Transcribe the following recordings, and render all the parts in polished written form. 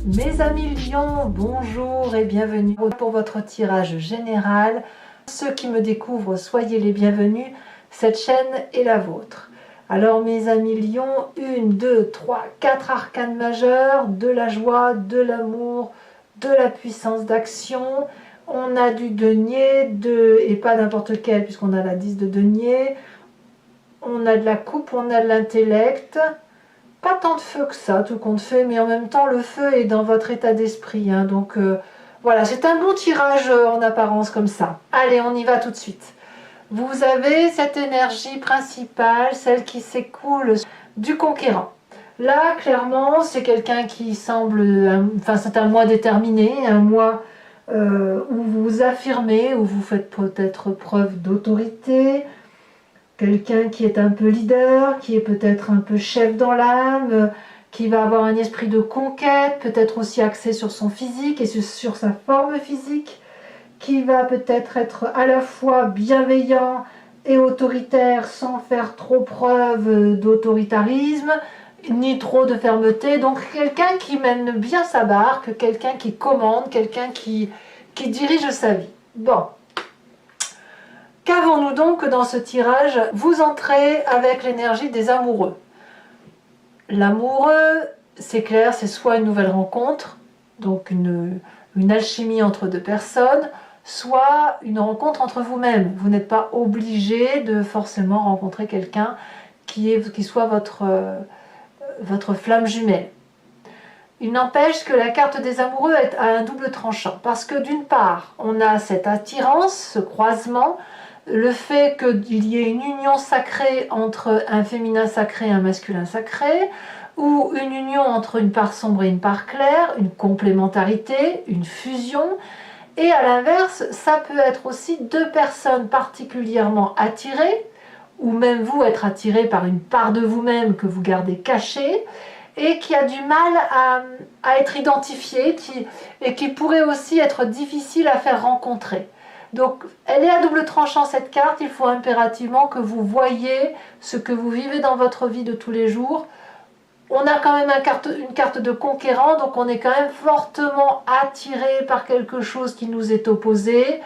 Mes amis lions, bonjour et bienvenue pour votre tirage général. Ceux qui me découvrent, soyez les bienvenus, cette chaîne est la vôtre. Alors mes amis lions, 1, 2, 3, 4 arcanes majeurs, de la joie, de l'amour, de la puissance d'action. On a du denier, et pas n'importe quel puisqu'on a la 10 de denier. On a de la coupe, on a de l'intellect. Pas tant de feu que ça, tout compte fait, mais en même temps, le feu est dans votre état d'esprit. Hein, donc voilà, c'est un bon tirage en apparence comme ça. Allez, on y va tout de suite. Vous avez cette énergie principale, celle qui s'écoule du conquérant. Là, clairement, c'est quelqu'un qui semble... Enfin, c'est un mois déterminé, un mois où vous vous affirmez, où vous faites peut-être preuve d'autorité. Quelqu'un qui est un peu leader, qui est peut-être un peu chef dans l'âme, qui va avoir un esprit de conquête, peut-être aussi axé sur son physique et sur sa forme physique, qui va peut-être être à la fois bienveillant et autoritaire sans faire trop preuve d'autoritarisme, ni trop de fermeté. Donc quelqu'un qui mène bien sa barque, quelqu'un qui commande, quelqu'un qui dirige sa vie. Bon. Qu'avons-nous donc dans ce tirage? Vous entrez avec l'énergie des amoureux. L'amoureux, c'est clair, c'est soit une nouvelle rencontre, donc une alchimie entre deux personnes, soit une rencontre entre vous-même. Vous n'êtes pas obligé de forcément rencontrer quelqu'un qui soit votre flamme jumelle. Il n'empêche que la carte des amoureux a un double tranchant, parce que d'une part, on a cette attirance, ce croisement, le fait qu'il y ait une union sacrée entre un féminin sacré et un masculin sacré, ou une union entre une part sombre et une part claire, une complémentarité, une fusion, et à l'inverse, ça peut être aussi deux personnes particulièrement attirées, ou même vous être attiré par une part de vous-même que vous gardez cachée, et qui a du mal à être identifiée, et qui pourrait aussi être difficile à faire rencontrer. Donc, elle est à double tranchant cette carte, il faut impérativement que vous voyez ce que vous vivez dans votre vie de tous les jours. On a quand même une carte de conquérant, donc on est quand même fortement attiré par quelque chose qui nous est opposé,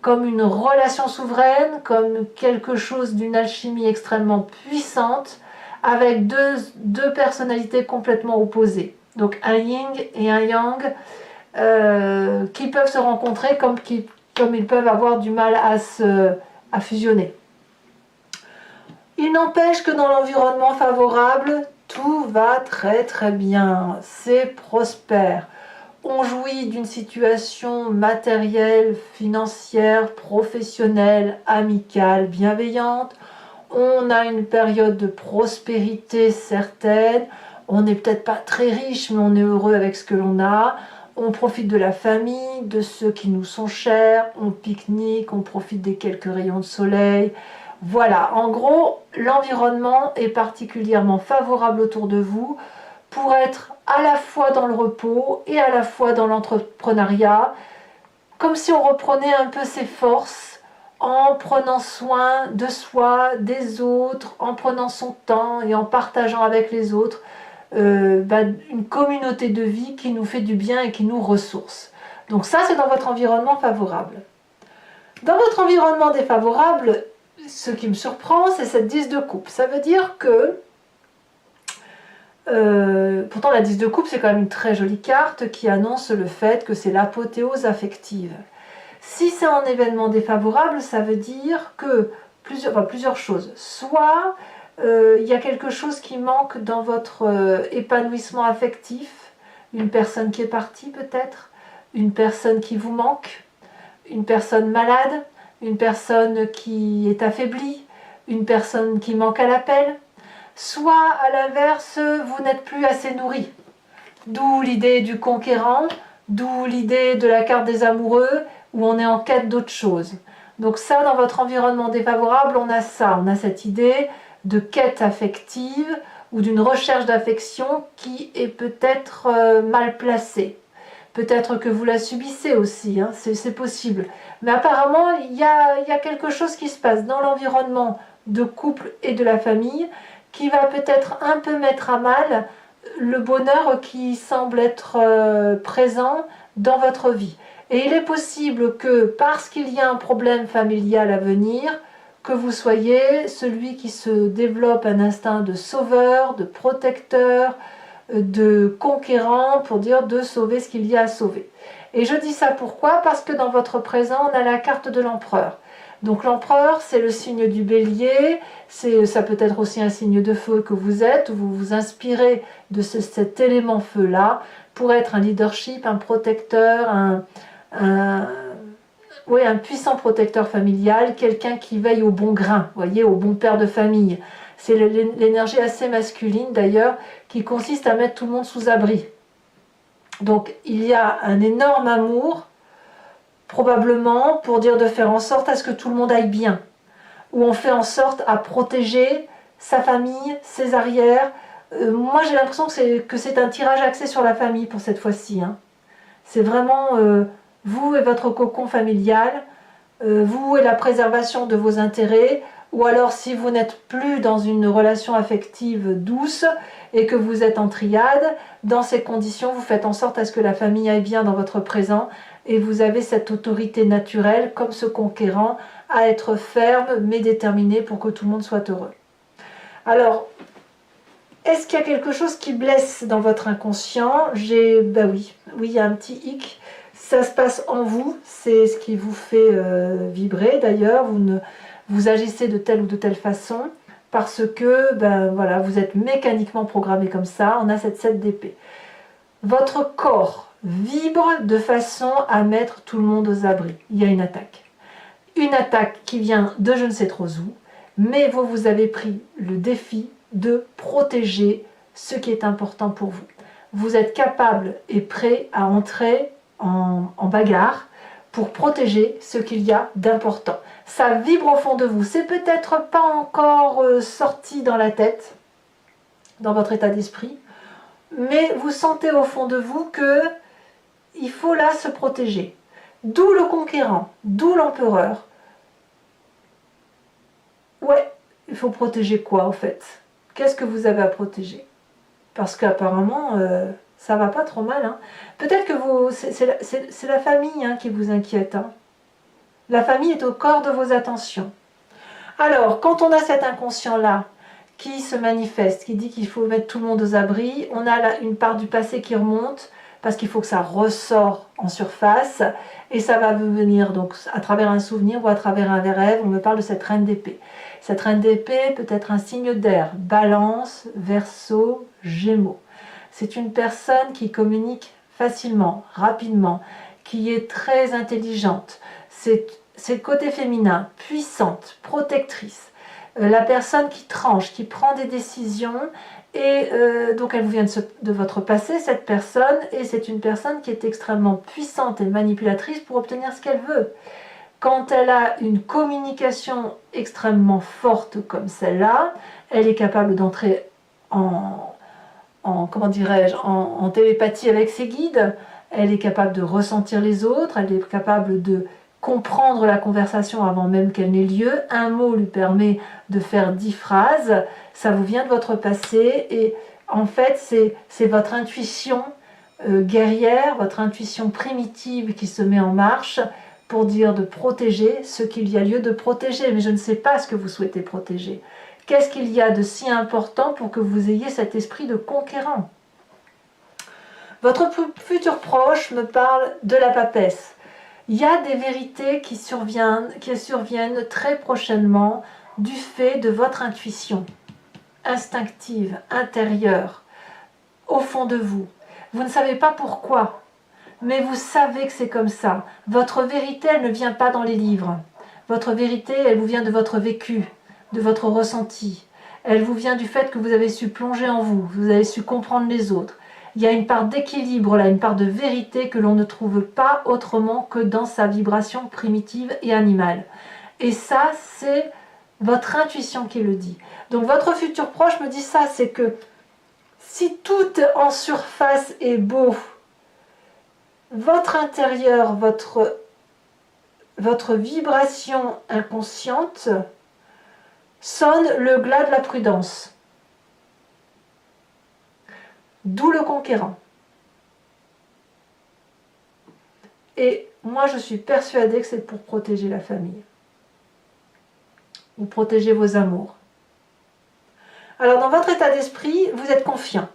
comme une relation souveraine, comme quelque chose d'une alchimie extrêmement puissante, avec deux personnalités complètement opposées. Donc un yin et un yang qui peuvent se rencontrer comme ils peuvent avoir du mal à fusionner. Il n'empêche que dans l'environnement favorable, tout va très très bien, c'est prospère. On jouit d'une situation matérielle, financière, professionnelle, amicale, bienveillante. On a une période de prospérité certaine. On n'est peut-être pas très riche, mais on est heureux avec ce que l'on a. On profite de la famille, de ceux qui nous sont chers. On pique-nique, on profite des quelques rayons de soleil. Voilà, en gros, l'environnement est particulièrement favorable autour de vous pour être à la fois dans le repos et à la fois dans l'entrepreneuriat, comme si on reprenait un peu ses forces en prenant soin de soi, des autres, en prenant son temps et en partageant avec les autres une communauté de vie qui nous fait du bien et qui nous ressource. Donc ça, c'est dans votre environnement favorable. Dans votre environnement défavorable, ce qui me surprend, c'est cette 10 de coupe. Ça veut dire que pourtant la 10 de coupe c'est quand même une très jolie carte qui annonce le fait que c'est l'apothéose affective. Si c'est un événement défavorable, ça veut dire que plusieurs choses. Soit il y a quelque chose qui manque dans votre épanouissement affectif, une personne qui est partie peut-être, une personne qui vous manque, une personne malade, une personne qui est affaiblie, une personne qui manque à l'appel. Soit à l'inverse, vous n'êtes plus assez nourri. D'où l'idée du conquérant, d'où l'idée de la carte des amoureux, où on est en quête d'autre chose. Donc ça, dans votre environnement défavorable, on a ça, on a cette idée de quête affective ou d'une recherche d'affection qui est peut-être mal placée. Peut-être que vous la subissez aussi, hein, c'est possible. Mais apparemment, il y a quelque chose qui se passe dans l'environnement de couple et de la famille qui va peut-être un peu mettre à mal le bonheur qui semble être présent dans votre vie. Et il est possible que parce qu'il y a un problème familial à venir, que vous soyez celui qui se développe un instinct de sauveur, de protecteur, de conquérant, pour dire de sauver ce qu'il y a à sauver. Et je dis ça pourquoi? Parce que dans votre présent, on a la carte de l'empereur. Donc l'empereur, c'est le signe du bélier, ça peut être aussi un signe de feu que vous êtes, où vous vous inspirez de cet élément feu-là pour être un leadership, un protecteur, oui, un puissant protecteur familial, quelqu'un qui veille au bon grain, voyez, au bon père de famille. C'est l'énergie assez masculine d'ailleurs, qui consiste à mettre tout le monde sous abri. Donc il y a un énorme amour, probablement pour dire de faire en sorte à ce que tout le monde aille bien, où on fait en sorte à protéger sa famille, ses arrières. Moi j'ai l'impression que c'est un tirage axé sur la famille pour cette fois-ci. Hein. C'est vraiment vous et votre cocon familial, vous et la préservation de vos intérêts, ou alors si vous n'êtes plus dans une relation affective douce et que vous êtes en triade, dans ces conditions, vous faites en sorte à ce que la famille aille bien dans votre présent et vous avez cette autorité naturelle, comme ce conquérant, à être ferme mais déterminé pour que tout le monde soit heureux. Alors, est-ce qu'il y a quelque chose qui blesse dans votre inconscient? Ben oui, il y a un petit hic. Ça se passe en vous, c'est ce qui vous fait vibrer d'ailleurs. Vous agissez de telle ou de telle façon parce que ben, voilà, vous êtes mécaniquement programmé comme ça. On a cette 7 d'épée. Votre corps vibre de façon à mettre tout le monde aux abris. Il y a une attaque. Une attaque qui vient de je ne sais trop où, mais vous avez pris le défi de protéger ce qui est important pour vous. Vous êtes capable et prêt à entrer en bagarre pour protéger ce qu'il y a d'important. Ça vibre au fond de vous. C'est peut-être pas encore sorti dans la tête, dans votre état d'esprit, mais vous sentez au fond de vous que il faut là se protéger. D'où le conquérant, d'où l'empereur. Ouais, il faut protéger quoi en fait? Qu'est-ce que vous avez à protéger? Parce qu'apparemment, ça va pas trop mal. Hein. Peut-être que c'est la famille hein, qui vous inquiète. Hein. La famille est au corps de vos attentions. Alors, quand on a cet inconscient-là qui se manifeste, qui dit qu'il faut mettre tout le monde aux abris, on a là une part du passé qui remonte, parce qu'il faut que ça ressort en surface, et ça va venir donc à travers un souvenir ou à travers un rêve. On me parle de cette reine d'épée. Cette reine d'épée peut être un signe d'air, Balance, Verseau, Gémeaux. C'est une personne qui communique facilement, rapidement, qui est très intelligente. C'est le côté féminin, puissante, protectrice. La personne qui tranche, qui prend des décisions, et donc elle vous vient de votre passé, cette personne, et c'est une personne qui est extrêmement puissante et manipulatrice pour obtenir ce qu'elle veut. Quand elle a une communication extrêmement forte comme celle-là, elle est capable d'entrer comment dirais-je, en télépathie avec ses guides, elle est capable de ressentir les autres, elle est capable de comprendre la conversation avant même qu'elle n'ait lieu. Un mot lui permet de faire 10 phrases, ça vous vient de votre passé, et en fait c'est votre intuition guerrière, votre intuition primitive qui se met en marche pour dire de protéger ce qu'il y a lieu de protéger, mais je ne sais pas ce que vous souhaitez protéger. Qu'est-ce qu'il y a de si important pour que vous ayez cet esprit de conquérant? Votre futur proche me parle de la papesse. Il y a des vérités qui surviennent très prochainement du fait de votre intuition instinctive, intérieure, au fond de vous. Vous ne savez pas pourquoi, mais vous savez que c'est comme ça. Votre vérité, elle ne vient pas dans les livres. Votre vérité, elle vous vient de votre vécu, de votre ressenti. Elle vous vient du fait que vous avez su plonger en vous, vous avez su comprendre les autres. Il y a une part d'équilibre là, une part de vérité que l'on ne trouve pas autrement que dans sa vibration primitive et animale. Et ça, c'est votre intuition qui le dit. Donc votre futur proche me dit ça, c'est que si tout en surface est beau, votre intérieur, votre vibration inconsciente sonne le glas de la prudence. D'où le conquérant. Et moi, je suis persuadée que c'est pour protéger la famille. Ou protéger vos amours. Alors, dans votre état d'esprit, vous êtes confiant.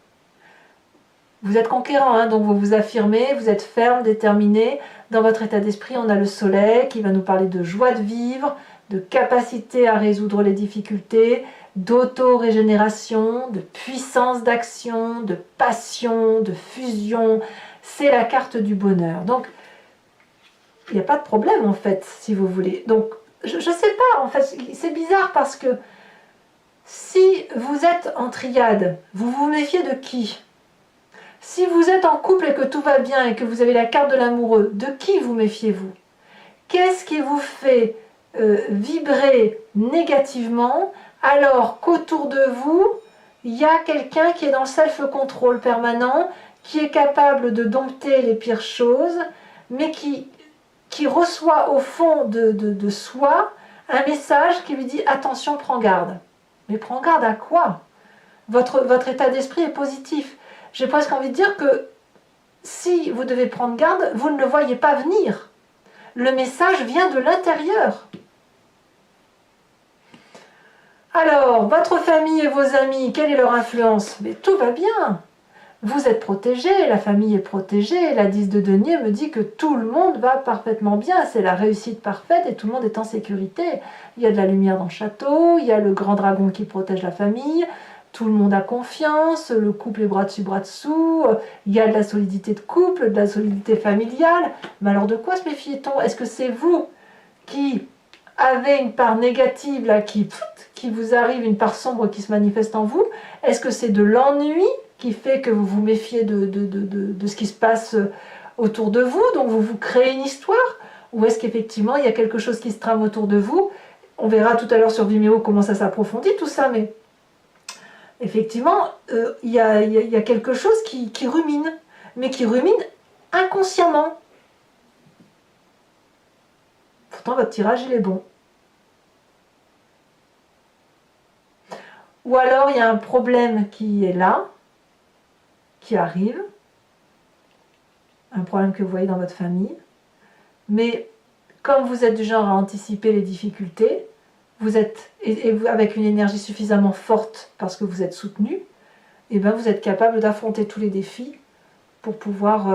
Vous êtes conquérant, hein, donc vous vous affirmez, vous êtes ferme, déterminé. Dans votre état d'esprit, on a le soleil qui va nous parler de joie de vivre, de capacité à résoudre les difficultés, d'auto-régénération, de puissance d'action, de passion, de fusion. C'est la carte du bonheur. Donc, il n'y a pas de problème en fait, si vous voulez. Donc, je ne sais pas, en fait, c'est bizarre parce que si vous êtes en triade, vous vous méfiez de qui? Si vous êtes en couple et que tout va bien et que vous avez la carte de l'amoureux, de qui vous méfiez-vous? Qu'est-ce qui vous fait vibrer négativement alors qu'autour de vous, il y a quelqu'un qui est dans le self-control permanent, qui est capable de dompter les pires choses, mais qui reçoit au fond de soi un message qui lui dit « Attention, prends garde ». Mais prends garde à quoi? Votre état d'esprit est positif. J'ai presque envie de dire que si vous devez prendre garde, vous ne le voyez pas venir. Le message vient de l'intérieur. Alors, votre famille et vos amis, quelle est leur influence? Mais tout va bien. Vous êtes protégé, la famille est protégée. La 10 de denier me dit que tout le monde va parfaitement bien. C'est la réussite parfaite et tout le monde est en sécurité. Il y a de la lumière dans le château, il y a le grand dragon qui protège la famille. Tout le monde a confiance, le couple est bras dessus, bras dessous, il y a de la solidité de couple, de la solidité familiale. Mais alors de quoi se méfie-t-on? Est-ce que c'est vous qui avez une part négative là, qui vous arrive, une part sombre qui se manifeste en vous? Est-ce que c'est de l'ennui qui fait que vous vous méfiez de ce qui se passe autour de vous, donc vous vous créez une histoire? Ou est-ce qu'effectivement il y a quelque chose qui se trame autour de vous? On verra tout à l'heure sur Vimeo comment ça s'approfondit tout ça, mais effectivement, il y a quelque chose qui rumine, mais qui rumine inconsciemment. Pourtant, votre tirage, il est bon. Ou alors, il y a un problème qui est là, qui arrive, un problème que vous voyez dans votre famille, mais comme vous êtes du genre à anticiper les difficultés, vous êtes, avec une énergie suffisamment forte parce que vous êtes soutenu, et ben vous êtes capable d'affronter tous les défis pour pouvoir...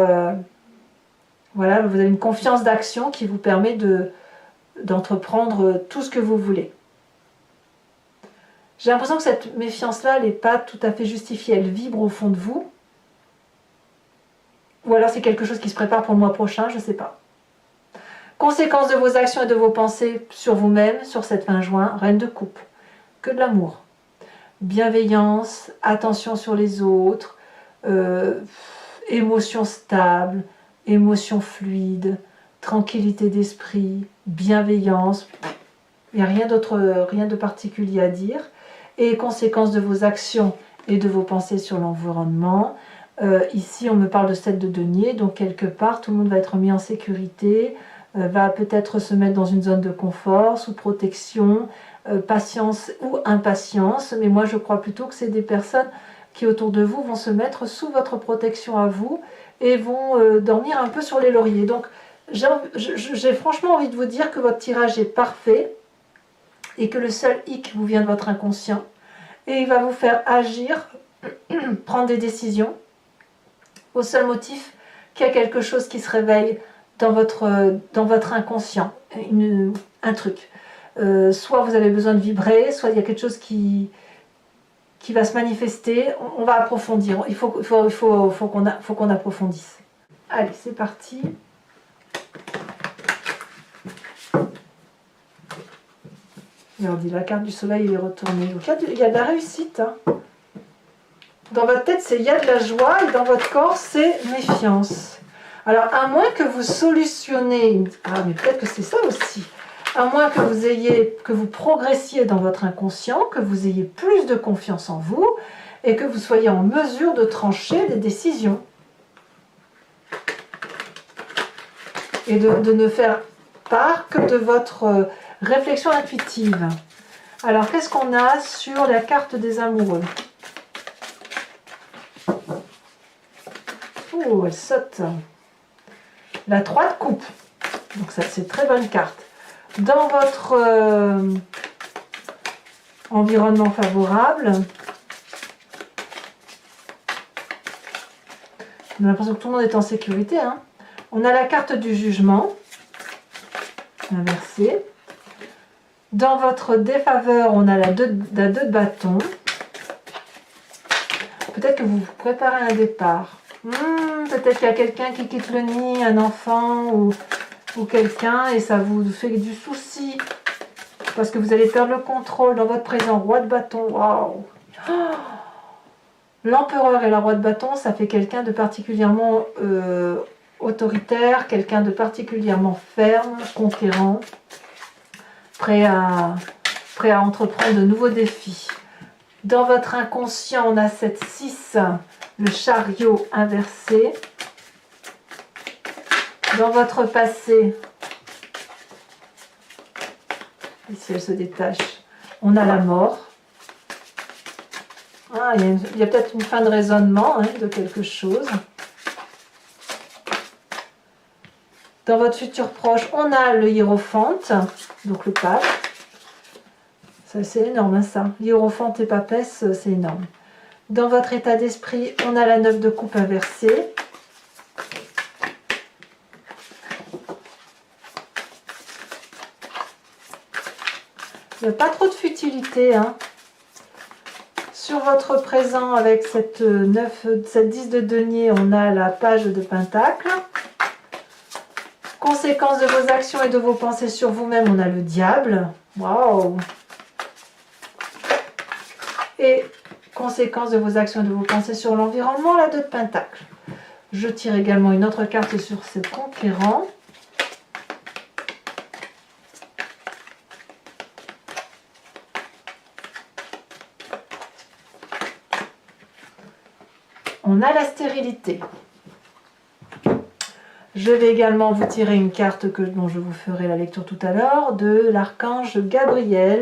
voilà, vous avez une confiance d'action qui vous permet d'entreprendre tout ce que vous voulez. J'ai l'impression que cette méfiance-là, elle n'est pas tout à fait justifiée, elle vibre au fond de vous. Ou alors c'est quelque chose qui se prépare pour le mois prochain, je ne sais pas. Conséquences de vos actions et de vos pensées sur vous-même, sur cette fin juin, reine de coupe. Que de l'amour. Bienveillance, attention sur les autres, émotion stable, émotion fluide, tranquillité d'esprit, bienveillance. Il n'y a rien d'autre, rien de particulier à dire. Et conséquences de vos actions et de vos pensées sur l'environnement. Ici, on me parle de 7 de denier, donc quelque part, tout le monde va être mis en sécurité, va peut-être se mettre dans une zone de confort, sous protection, patience ou impatience. Mais moi, je crois plutôt que c'est des personnes qui, autour de vous, vont se mettre sous votre protection à vous et vont dormir un peu sur les lauriers. Donc, j'ai franchement envie de vous dire que votre tirage est parfait et que le seul hic vous vient de votre inconscient et il va vous faire agir, prendre des décisions au seul motif qu'il y a quelque chose qui se réveille dans votre inconscient, un truc. Soit vous avez besoin de vibrer, soit il y a quelque chose qui va se manifester. On va approfondir, il faut qu'on approfondisse. Allez, c'est parti. Regardez, la carte du soleil est retournée. Donc, il y a de la réussite. Hein. Dans votre tête, c'est il y a de la joie, et dans votre corps, c'est méfiance. Alors, à moins que vous solutionnez... Ah, mais peut-être que c'est ça aussi. À moins que vous progressiez dans votre inconscient, que vous ayez plus de confiance en vous, et que vous soyez en mesure de trancher des décisions. Et de ne faire part que de votre réflexion intuitive. Alors, qu'est-ce qu'on a sur la carte des amoureux ? Ouh, elle saute. La 3 de coupe. Donc ça, c'est une très bonne carte. Dans votre environnement favorable, on a l'impression que tout le monde est en sécurité. Hein. On a la carte du jugement, inversée. Dans votre défaveur, on a la 2 de bâton. Peut-être que vous vous préparez un départ. Peut-être qu'il y a quelqu'un qui quitte le nid, un enfant ou quelqu'un, et ça vous fait du souci. Parce que vous allez perdre le contrôle dans votre présent. Roi de bâton, waouh! L'empereur et la roi de bâton, ça fait quelqu'un de particulièrement autoritaire, quelqu'un de particulièrement ferme, conquérant, prêt à entreprendre de nouveaux défis. Dans votre inconscient, on a cette 6, le chariot inversé. Dans votre passé, ici elle se détache, on a la mort. Ah, il y a peut-être une fin de raisonnement hein, de quelque chose. Dans votre futur proche, on a le hiérophante, donc le pape. Ça, c'est énorme, hein, ça. Hiérophante et papesse, c'est énorme. Dans votre état d'esprit, on a la 9 de coupe inversée. Il n'y a pas trop de futilité. Hein. Sur votre présent, avec cette 10 de denier, on a la page de pentacle. Conséquences de vos actions et de vos pensées sur vous-même, on a le diable. Waouh! Et conséquences de vos actions et de vos pensées sur l'environnement, la 2 de pentacle. Je tire également une autre carte sur ce conquérant. On a la stérilité. Je vais également vous tirer une carte dont je vous ferai la lecture tout à l'heure, de l'archange Gabriel.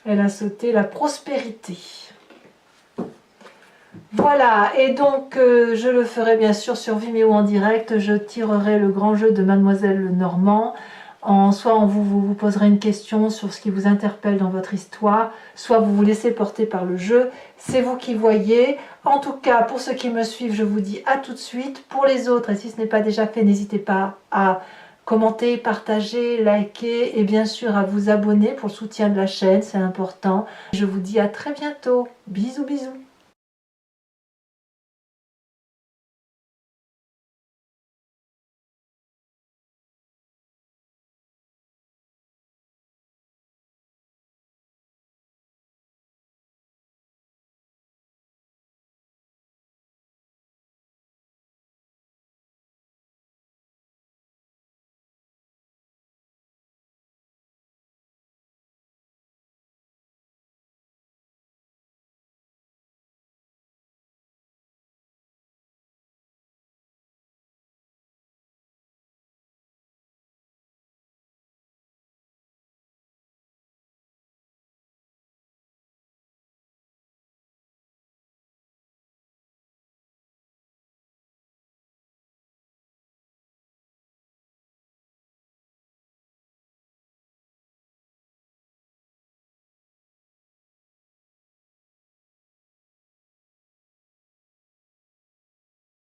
Elle a sauté la prospérité. Voilà, et donc je le ferai bien sûr sur Vimeo en direct. Je tirerai le grand jeu de Mademoiselle Normand. Soit on vous poserez une question sur ce qui vous interpelle dans votre histoire, soit vous vous laissez porter par le jeu. C'est vous qui voyez. En tout cas, pour ceux qui me suivent, je vous dis à tout de suite. Pour les autres, et si ce n'est pas déjà fait, n'hésitez pas à commenter, partager, liker et bien sûr à vous abonner pour le soutien de la chaîne, c'est important. Je vous dis à très bientôt. Bisous, bisous.